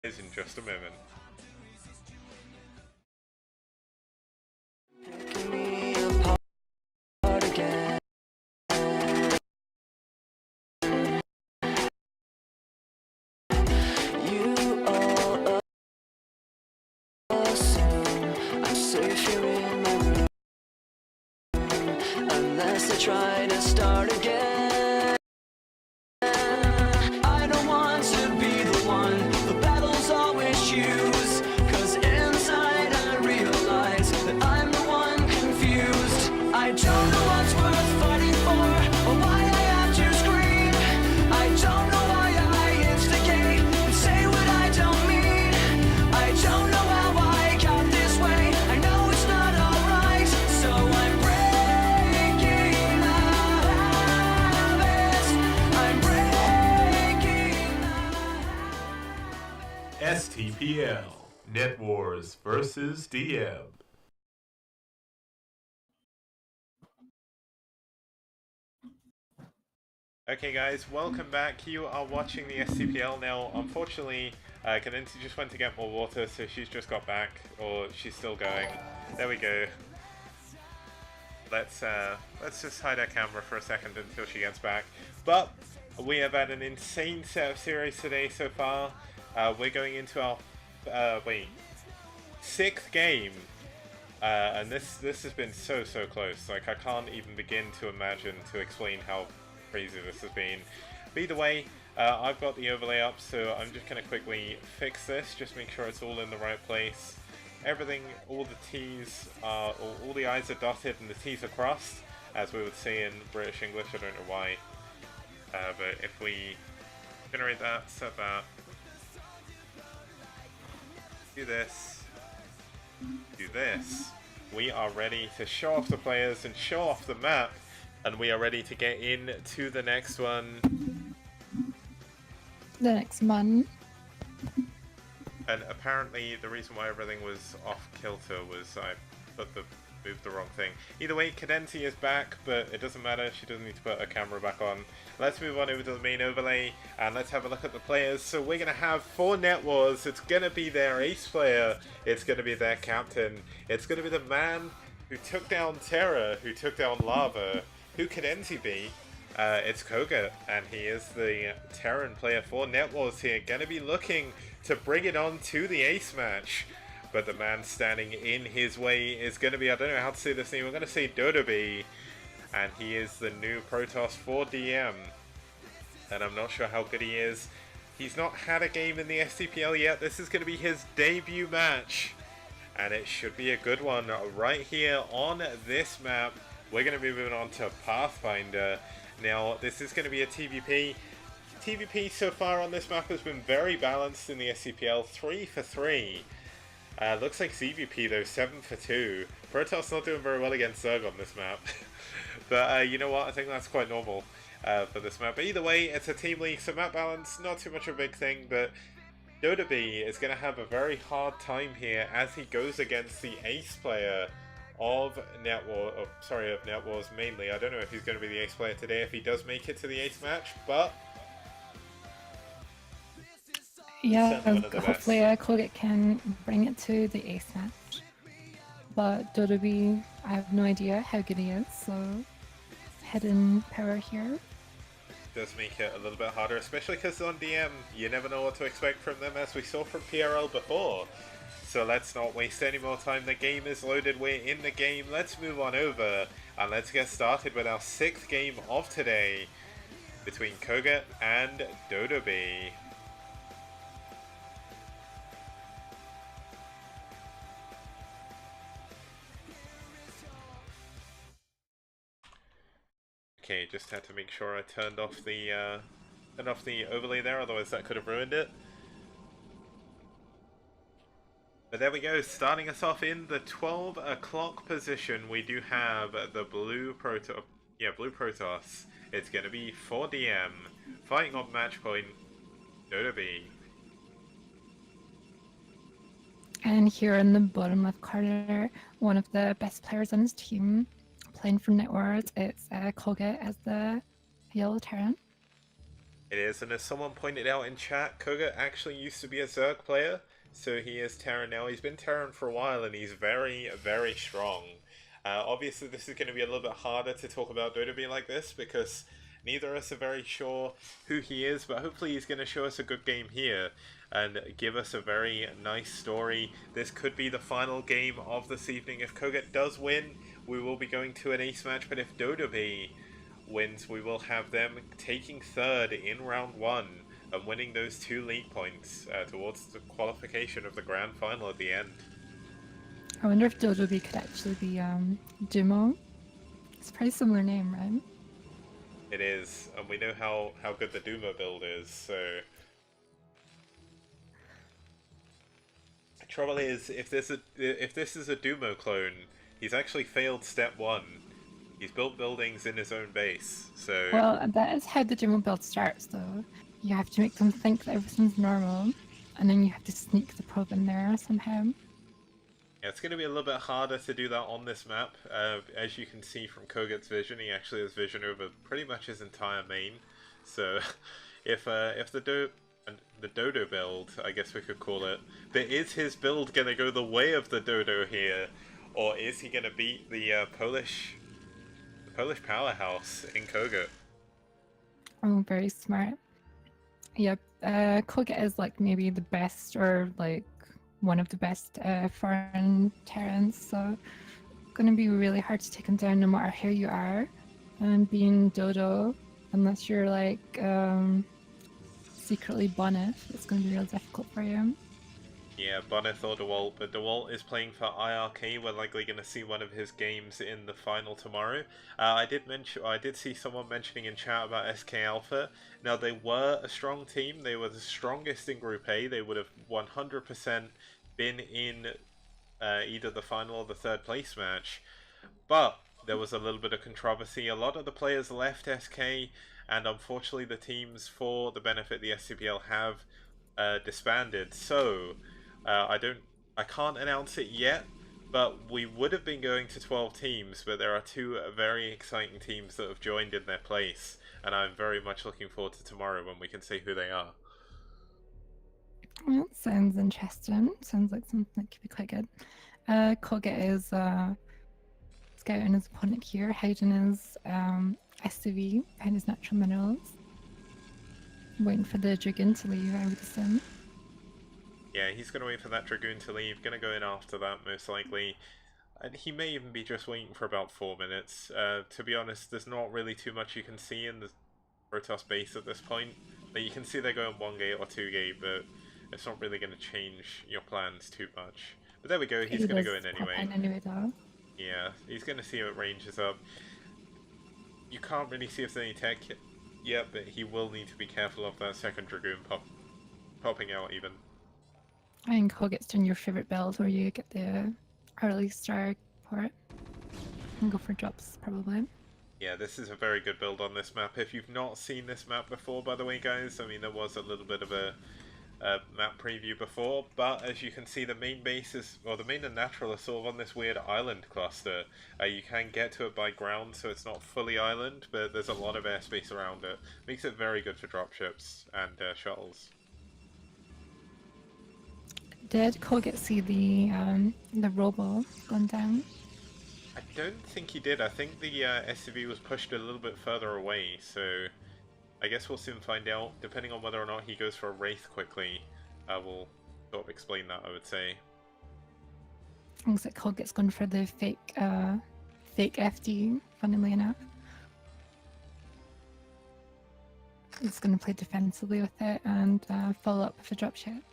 In just a moment. Unless I try to start again. I don't want to be the one the battles always choose, cause inside I realize that I'm the one confused. I don't know what's worth fighting for, or why I have to scream. I don't know why I instigate and say what I don't mean. I don't know how I got this way, I know it's not alright, so I'm breaking the habits. I'm breaking the habits. STPL Net Wars versus DM. Okay guys, welcome back. You are watching the STPL now. Unfortunately, Kadenti just went to get more water, so she's just got back, or she's still going. There we go. Let's just hide our camera for a second until she gets back. But we have had an insane set of series today so far. We're going into our sixth game, and this has been so close. Like, I can't even begin to imagine to explain how crazy this has been. But either way, I've got the overlay up, so I'm just going to quickly fix this, just make sure it's all in the right place. Everything, all the T's are, all the I's are dotted and the T's are crossed, as we would say in British English. I don't know why, but if we generate that, set that, do this, we are ready to show off the players and show off the map. And we are ready to get into the next one. The next one. And apparently the reason why everything was off kilter was I moved the wrong thing. Either way, Kadenti is back, but it doesn't matter. She doesn't need to put her camera back on. Let's move on over to the main overlay and let's have a look at the players. So we're going to have 4 Net Wars. It's going to be their ace player. It's going to be their captain. It's going to be the man who took down Terra, who took down Lava. Who could NT be? It's koget, and he is the Terran player for Net Wars here, going to be looking to bring it on to the ace match. But the man standing in his way is going to be, I don't know how to say this name, I'm going to say dOdObee, and he is the new Protoss for DM. And I'm not sure how good he is. He's not had a game in the STPL yet. This is going to be his debut match, and it should be a good one right here on this map. We're going to be moving on to Pathfinder. Now, this is going to be a TVP. TVP so far on this map has been very balanced in the SCPL, 3 for 3. Looks like CVP though, 7 for 2. Protoss not doing very well against Zerg on this map. But you know what, I think that's quite normal for this map. But either way, it's a team league, so map balance, not too much of a big thing, but dOdObee is going to have a very hard time here as he goes against the ace player of Net Wars mainly. I don't know if he's going to be the ace player today if he does make it to the ace match, but yeah, hopefully koget can bring it to the ace match. But dOdObee, I have no idea how good he is, so hidden power here. Does make it a little bit harder, especially because on DM, you never know what to expect from them, as we saw from PRL before. So let's not waste any more time. The game is loaded. We're in the game. Let's move on over and let's get started with our 6th game of today between koget and dOdObee. Okay, just had to make sure I turned off the overlay there, otherwise that could have ruined it. But there we go, starting us off in the 12 o'clock position, we do have the blue Protoss. It's going to be 4 DM, fighting on match point, dOdObee. And here in the bottom left corner, one of the best players on his team, playing from Net Wars, it's koget as the yellow Terran. It is, and as someone pointed out in chat, koget actually used to be a Zerg player, so he is Terran now. He's been Terran for a while, and he's very, very strong. Obviously, this is going to be a little bit harder to talk about dOdObee like this, because neither of us are very sure who he is, but hopefully he's going to show us a good game here, and give us a very nice story. This could be the final game of this evening. If koget does win, we will be going to an ace match, but if dOdObee wins, we will have them taking third in round 1 and winning those 2 league points towards the qualification of the grand final at the end. I wonder if dOdObee could actually be Dumo. It's a pretty similar name, right? It is, and we know how good the Duma build is, so... The trouble is, if this is a Dumo clone, he's actually failed step 1. He's built buildings in his own base, so... Well, that is how the Dumo build starts, though. You have to make them think that everything's normal, and then you have to sneak the probe in there somehow. Yeah, it's going to be a little bit harder to do that on this map. As you can see from koget's vision, he actually has vision over pretty much his entire main. So, if the Dodo build, I guess we could call it, but is his build going to go the way of the Dodo here, or is he going to beat the Polish powerhouse in koget? Oh, very smart. Yep, koget is like maybe the best, or like one of the best foreign Terrans, so it's going to be really hard to take him down no matter who you are. And being Dodo, unless you're like secretly Bonnet, it's going to be real difficult for you. Yeah, Bonnet or DeWalt, but DeWalt is playing for IRK. We're likely going to see one of his games in the final tomorrow. I did see someone mentioning in chat about SK Alpha. Now, they were a strong team. They were the strongest in Group A. They would have 100% been in either the final or the third place match. But there was a little bit of controversy. A lot of the players left SK, and unfortunately the teams for the benefit the STPL have disbanded. So... I can't announce it yet, but we would have been going to 12 teams, but there are 2 very exciting teams that have joined in their place, and I'm very much looking forward to tomorrow when we can see who they are. Well, sounds interesting. Sounds like something that could be quite good. koget is scouting his opponent here, hiding his SUV behind his natural minerals. Waiting for the Dragoon to leave, I would assume. Yeah, he's going to wait for that Dragoon to leave, going to go in after that most likely. And he may even be just waiting for about 4 minutes. To be honest, there's not really too much you can see in the Protoss base at this point. But you can see they're going 1 gate or 2 gate, but it's not really going to change your plans too much. But there we go, he's going to go in anyway. Yeah, he's going to see what range is up. You can't really see if there's any tech yet, but he will need to be careful of that second Dragoon popping out even. I think koget's doing your favorite build where you get the early start for it. And go for drops, probably. Yeah, this is a very good build on this map. If you've not seen this map before, by the way, guys, I mean, there was a little bit of a map preview before, but as you can see, the main base is, or the main and natural are sort of on this weird island cluster. You can get to it by ground, so it's not fully island, but there's a lot of airspace around it. Makes it very good for dropships and shuttles. Did koget see the robo going down? I don't think he did. I think the SCV was pushed a little bit further away, so I guess we'll soon find out. Depending on whether or not he goes for a Wraith quickly, we'll sort of explain that, I would say. Looks like koget's gone for the fake FD, funnily enough. He's going to play defensively with it and follow up with a dropship.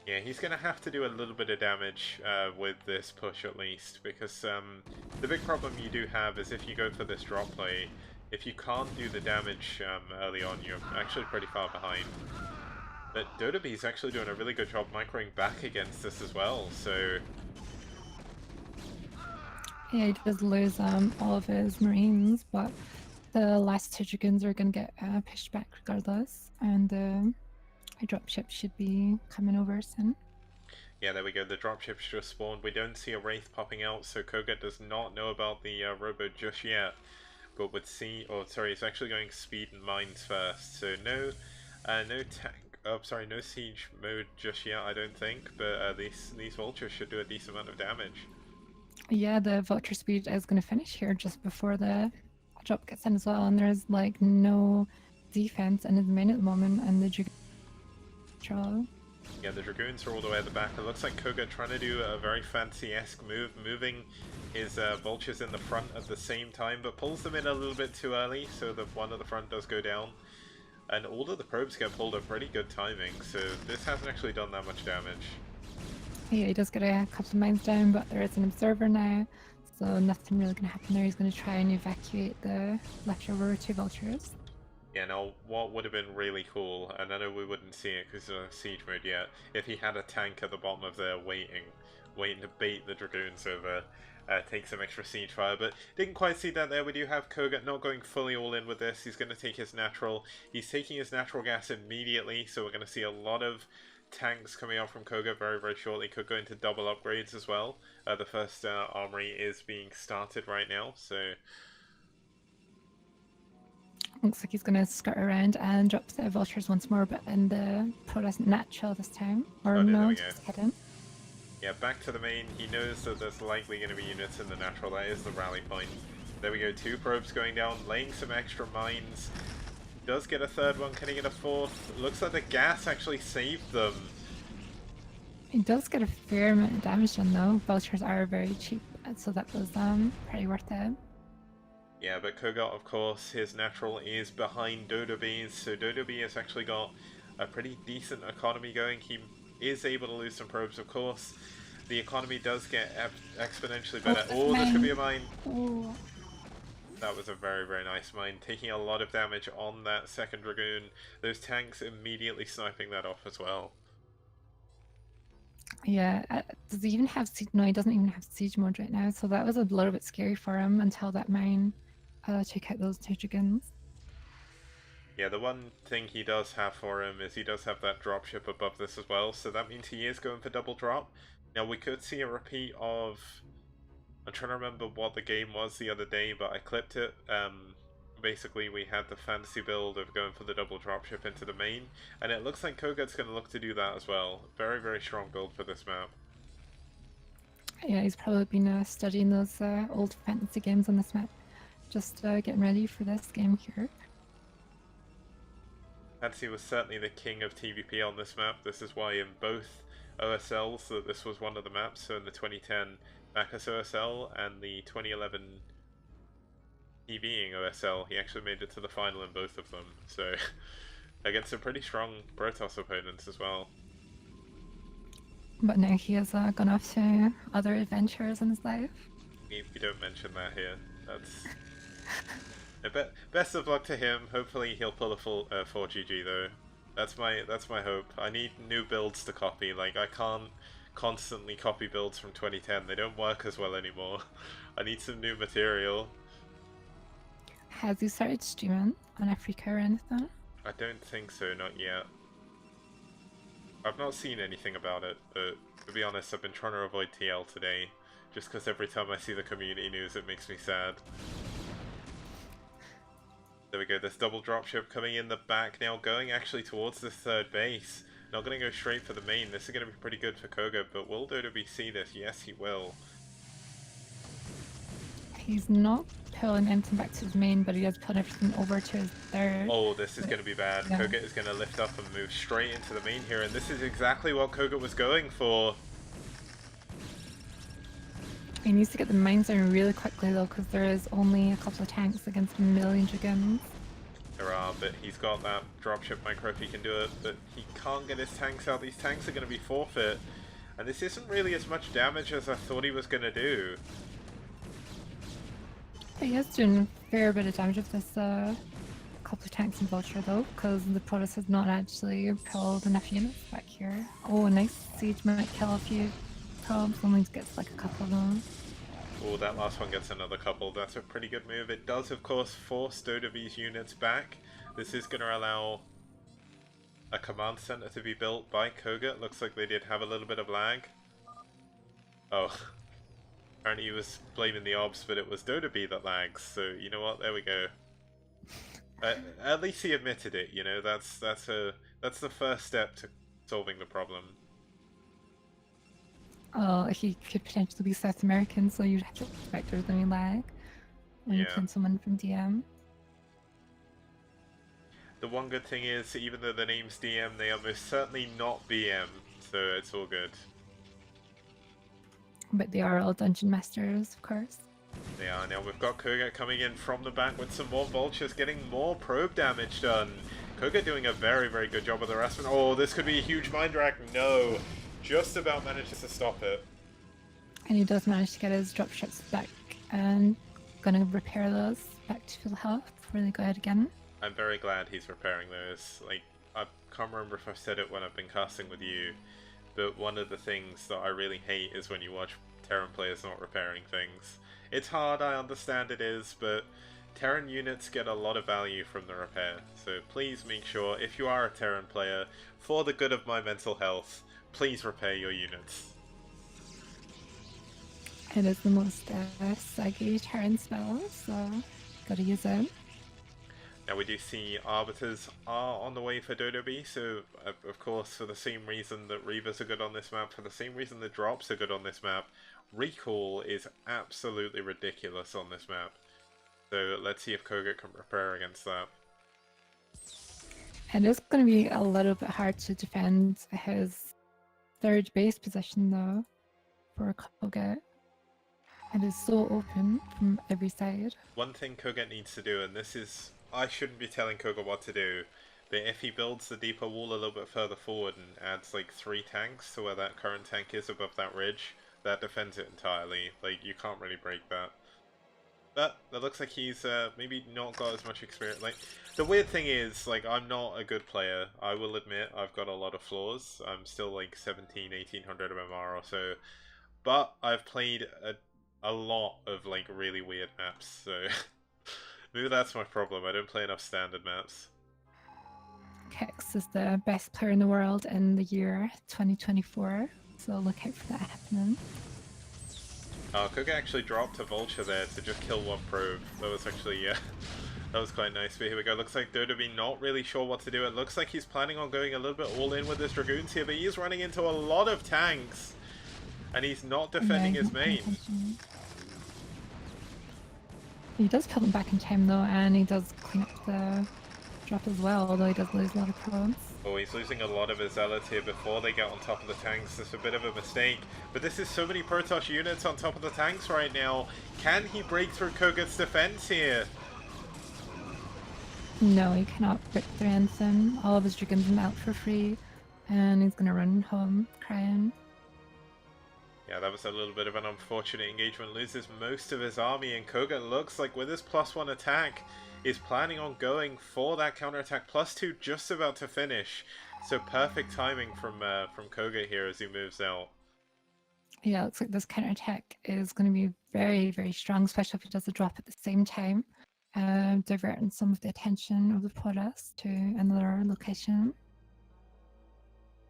Yeah, he's going to have to do a little bit of damage with this push at least, because the big problem you do have is if you go for this drop play, if you can't do the damage early on, you're actually pretty far behind. But dOdObee is actually doing a really good job microing back against this as well, so... Yeah, he does lose all of his Marines, but the last 2 Dragoons are going to get pushed back regardless, and a dropship should be coming over soon. Yeah, there we go, the dropship's just spawned. We don't see a Wraith popping out, so koget does not know about the robo just yet. but with it's actually going speed and mines first. So no tank. Oh, sorry, no siege mode just yet, I don't think. But these vultures should do a decent amount of damage. Yeah, the vulture speed is going to finish here just before the drop gets in as well, and there's like no defense in his main at the moment, and the draw. Yeah, the Dragoons are all the way at the back. It looks like koget trying to do a very fancy-esque move, moving his vultures in the front at the same time, but pulls them in a little bit too early, so the one at the front does go down. And all of the probes get pulled at pretty good timing, so this hasn't actually done that much damage. Yeah, he does get a couple of mines down, but there is an observer now, so nothing really going to happen there. He's going to try and evacuate the leftover 2 vultures. Yeah, now what would have been really cool, and I know we wouldn't see it because it's siege mode yet, if he had a tank at the bottom of there waiting to bait the Dragoons over, take some extra siege fire, but didn't quite see that there. We do have koget not going fully all in with this. He's going to take his natural. He's taking his natural gas immediately, so we're going to see a lot of tanks coming out from koget very, very shortly. Could go into double upgrades as well. The first armory is being started right now, so... Looks like he's going to skirt around and drop the vultures once more, but in the Protest natural this time. Or no, just hidden. Yeah, back to the main. He knows that there's likely going to be units in the natural. That is the rally point. There we go, 2 probes going down, laying some extra mines. Does get a 3rd one, can he get a 4th? Looks like the gas actually saved them. He does get a fair amount of damage done though. Vultures are very cheap, so that was pretty worth it. Yeah, but koget, of course, his natural is behind dOdObee's, so dOdObee has actually got a pretty decent economy going. He is able to lose some probes, of course. The economy does get exponentially better. Oh, this could be a mine. Ooh. That was a very, very nice mine, taking a lot of damage on that 2nd Dragoon. Those tanks immediately sniping that off as well. Yeah, does he even have siege? No, he doesn't even have siege mode right now, so that was a little bit scary for him until that mine took out those 2 Dragoons. Yeah, the one thing he does have for him is he does have that dropship above this as well, so that means he is going for double drop. Now, we could see a repeat of... I'm trying to remember what the game was the other day, but I clipped it. Basically, we had the fantasy build of going for the double dropship into the main, and it looks like koget's going to look to do that as well. Very, very strong build for this map. Yeah, he's probably been studying those old fantasy games on this map. Just getting ready for this game here. Fantasy was certainly the king of TVP on this map. This is why in both OSLs that this was one of the maps. So in the 2010 Bacchus OSL and the 2011 TVing OSL, he actually made it to the final in both of them. So against some pretty strong Protoss opponents as well. But now he has gone off to other adventures in his life. You don't mention that here. That's... Best of luck to him. Hopefully he'll pull a full 4GG though. That's my hope. I need new builds to copy. Like, I can't constantly copy builds from 2010. They don't work as well anymore. I need some new material. Has he started streaming on Africa or anything? I don't think so, not yet. I've not seen anything about it, but to be honest, I've been trying to avoid TL today, just because every time I see the community news it makes me sad. There we go, this double dropship coming in the back now, going actually towards the 3rd base. Not going to go straight for the main. This is going to be pretty good for koget, but will dOdObee see this? Yes, he will. He's not pulling anything back to his main, but he is pulling everything over to his 3rd. Oh, this is going to be bad. Yeah. koget is going to lift up and move straight into the main here, and this is exactly what koget was going for. He needs to get the mines down really quickly though, because there is only a couple of tanks against a million Dragoons. There are, but he's got that dropship micro if he can do it, but he can't get his tanks out. These tanks are going to be forfeit, and this isn't really as much damage as I thought he was going to do. He is doing a fair bit of damage with this couple of tanks and vulture though, because the Protoss has not actually pulled enough units back here. Oh, a nice siege might kill a few probes, only gets like a couple of them. Oh, that last one gets another couple. That's a pretty good move. It does, of course, force dOdObee's units back. This is going to allow a command center to be built by koget. Looks like they did have a little bit of lag. Oh. Apparently he was blaming the obs, but it was dOdObee that lags. So you know what? There we go. At least he admitted it. You know, that's the first step to solving the problem. Oh, he could potentially be South American, so you'd have to expect there's any lag when you Yeah. kill someone from DM. The one good thing is, even though the name's DM, they are most certainly not BM, so it's all good. But they are all dungeon masters, of course. They are. Now we've got koget coming in from the back with some more vultures, getting more probe damage done. koget doing a very, very good job with the harassment. Oh, this could be a huge mind rack. No. Just about manages to stop it. And he does manage to get his dropships back and gonna repair those back to full health before they go out again. I'm very glad he's repairing those. Like, I can't remember if I've said it when I've been casting with you, but one of the things that I really hate is when you watch Terran players not repairing things. It's hard, I understand it is, but Terran units get a lot of value from the repair. So please make sure, if you are a Terran player, for the good of my mental health, please repair your units. It is the most saggy Terran spell, so gotta use it. Now we do see Arbiters are on the way for dOdObee, so of course for the same reason that Reavers are good on this map, for the same reason the drops are good on this map, recall is absolutely ridiculous on this map. So let's see if koget can repair against that. It is going to be a little bit hard to defend his third base position though for koget. It is so open from every side. One thing koget needs to do, and this is, I shouldn't be telling koget what to do, but if he builds the deeper wall a little bit further forward and adds like 3 tanks to where that current tank is above that ridge, that defends it entirely. Like, you can't really break that. But that looks like he's maybe not got as much experience. Like, the weird thing is, like, I'm not a good player. I will admit I've got a lot of flaws. I'm still like 1800 MMR or so. But I've played a lot of like really weird maps, so maybe that's my problem. I don't play enough standard maps. Kex is the best player in the world in the year 2024, so look out for that happening. koget actually dropped a vulture there to just kill one probe. That was actually, yeah, that was quite nice. But here we go. Looks like dOdObee not really sure what to do. It looks like he's planning on going a little bit all in with his dragoons here, but he's running into a lot of tanks. And he's not defending his main. He does kill them back in time though, and he does clean up the drop as well, although he does lose a lot of probes. Oh, he's losing a lot of his zealots here before they get on top of the tanks. It's a bit of a mistake. But this is so many Protoss units on top of the tanks right now. Can he break through koget's defense here? No, he cannot break through anything. All of his dragoons are out for free, and he's gonna run home crying. Yeah, that was a little bit of an unfortunate engagement. Loses most of his army, and koget looks like with his +1 attack is planning on going for that counterattack. +2 just about to finish. So perfect timing from koget here as he moves out. Yeah, it looks like this counterattack is going to be very, very strong, especially if he does the drop at the same time, diverting some of the attention of the Protoss to another location.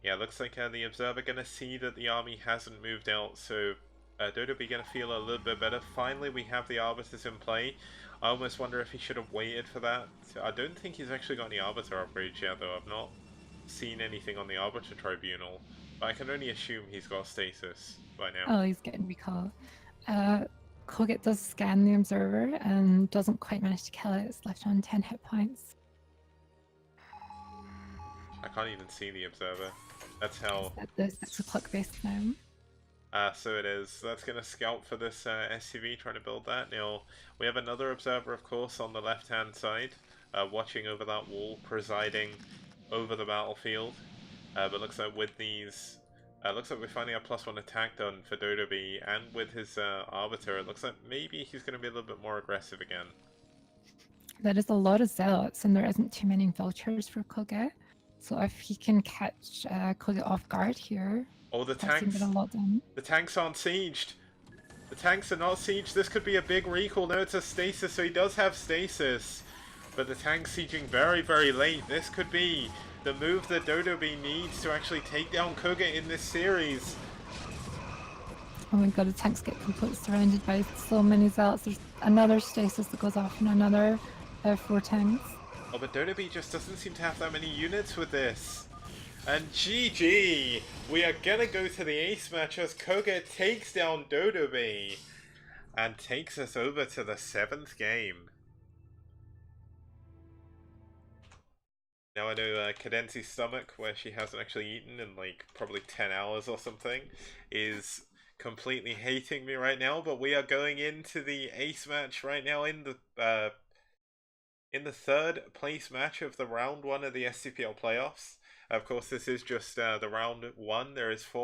Yeah, looks like the Observer going to see that the army hasn't moved out, so dOdObee going to feel a little bit better. Finally, we have the Arbiters in play. I almost wonder if he should have waited for that. I don't think he's actually got any Arbiter upgrades yet, though. I've not seen anything on the Arbiter Tribunal, but I can only assume he's got stasis by now. Oh, he's getting recall. koget does scan the Observer and doesn't quite manage to kill it. It's left on 10 hit points. I can't even see the Observer. That's how... That's a clock base now. So it is. That's going to scout for this SCV, trying to build that. Now, we have another Observer, of course, on the left-hand side, watching over that wall, presiding over the battlefield. But looks like with these... looks like we're finding a +1 attack done for dOdObee, and with his Arbiter, it looks like maybe he's going to be a little bit more aggressive again. That is a lot of zealots, and there isn't too many vultures for koget. So if he can catch koget off guard here, oh, the tanks! Get a lot done. The tanks aren't sieged. The tanks are not sieged. This could be a big recall. No, it's a stasis, so he does have stasis, but the tank's sieging very, very late. This could be the move that dOdObee needs to actually take down koget in this series. Oh my god, the tanks get completely surrounded by so many zealots. There's another stasis that goes off and another 4 tanks. Oh, but dOdObee just doesn't seem to have that many units with this. And GG! We are gonna go to the ace match as koget takes down dOdObee and takes us over to the 7th game. Now I know Cadence's stomach, where she hasn't actually eaten in like probably 10 hours or something, is completely hating me right now, but we are going into the ace match right now in the 3rd place match of the round 1 of the STPL playoffs. Of course, this is just the round 1. There is 4